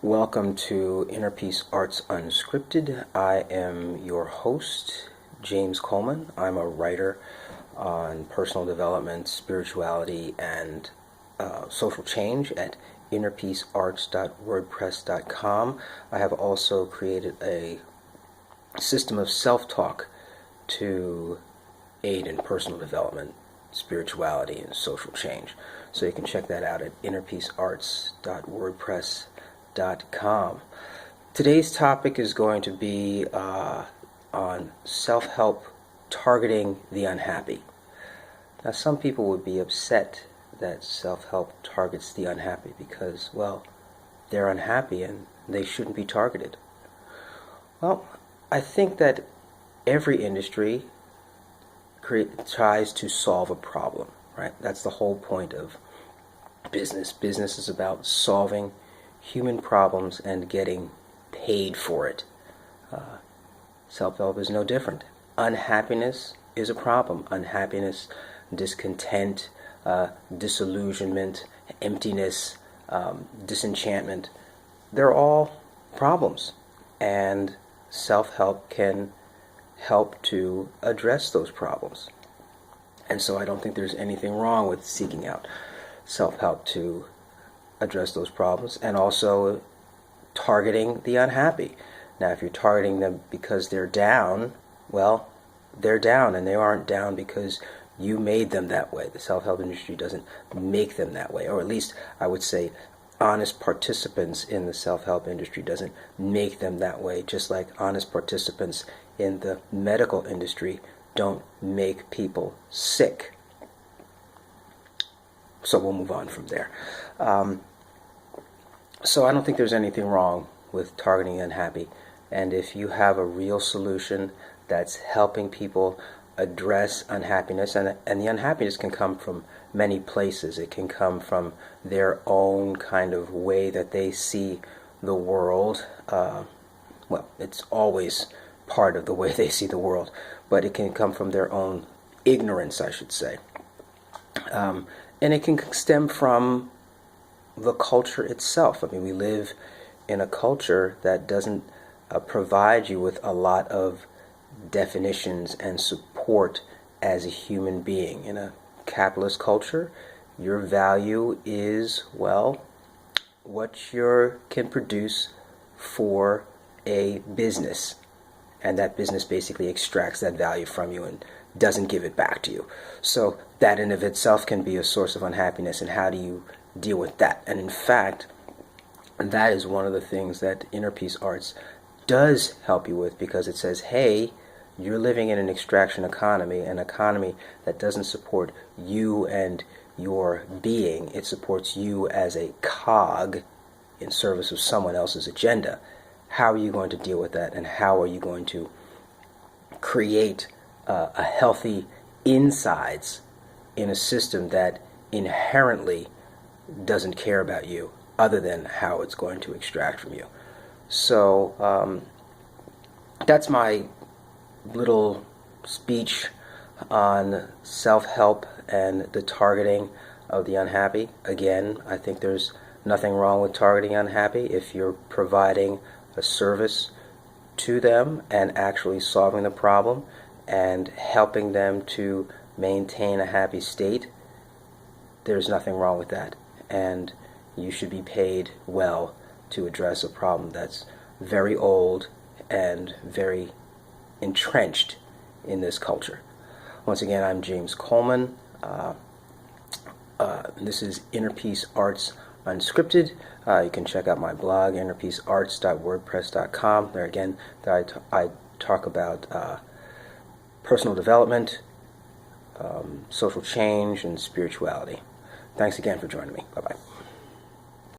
Welcome to Inner Peace Arts Unscripted. I am your host, James Coleman. I'm a writer on personal development, spirituality, and social change at innerpeacearts.wordpress.com. I have also created a system of self-talk to aid in personal development, spirituality, and social change. So you can check that out at innerpeacearts.wordpress.com. Today's topic is going to be on self-help targeting the unhappy. Now, some people would be upset that self-help targets the unhappy because, well, they're unhappy and they shouldn't be targeted. Well, I think that every industry tries to solve a problem, right? That's the whole point of business. Business is about solving human problems and getting paid for it. Self-help is no different. Unhappiness is a problem. Unhappiness, discontent, disillusionment, emptiness, disenchantment, they're all problems. And self-help can help to address those problems. And so I don't think there's anything wrong with seeking out self-help to address those problems, and also targeting the unhappy. Now, if you're targeting them because they're down, well, they're down, and they aren't down because you made them that way. The self-help industry doesn't make them that way, or at least I would say honest participants in the self-help industry doesn't make them that way, just like honest participants in the medical industry don't make people sick. So we'll move on from there. So I don't think there's anything wrong with targeting the unhappy. And if you have a real solution that's helping people address unhappiness, and the unhappiness can come from many places. It can come from their own kind of way that they see the world. Well, it's always part of the way they see the world, but it can come from their own ignorance, I should say. And it can stem from the culture itself. I mean, we live in a culture that doesn't provide you with a lot of definitions and support as a human being. In a capitalist culture, your value is, well, what you can produce for a business. And that business basically extracts that value from you and doesn't give it back to you. So that in of itself can be a source of unhappiness. And how do you deal with that? And in fact, that is one of the things that Inner Peace Arts does help you with, because it says, hey, you're living in an extraction economy, an economy that doesn't support you and your being. It supports you as a cog in service of someone else's agenda. How are you going to deal with that, and how are you going to create a healthy insides in a system that inherently doesn't care about you other than how it's going to extract from you? So that's my little speech on self-help and the targeting of the unhappy. Again, I think there's nothing wrong with targeting unhappy if you're providing a service to them and actually solving the problem and helping them to maintain a happy state. There's nothing wrong with that. And you should be paid well to address a problem that's very old and very entrenched in this culture. Once again, I'm James Coleman. This is Inner Peace Arts Unscripted. You can check out my blog, innerpeacearts.wordpress.com. There again, I talk about personal development, social change, and spirituality. Thanks again for joining me. Bye-bye.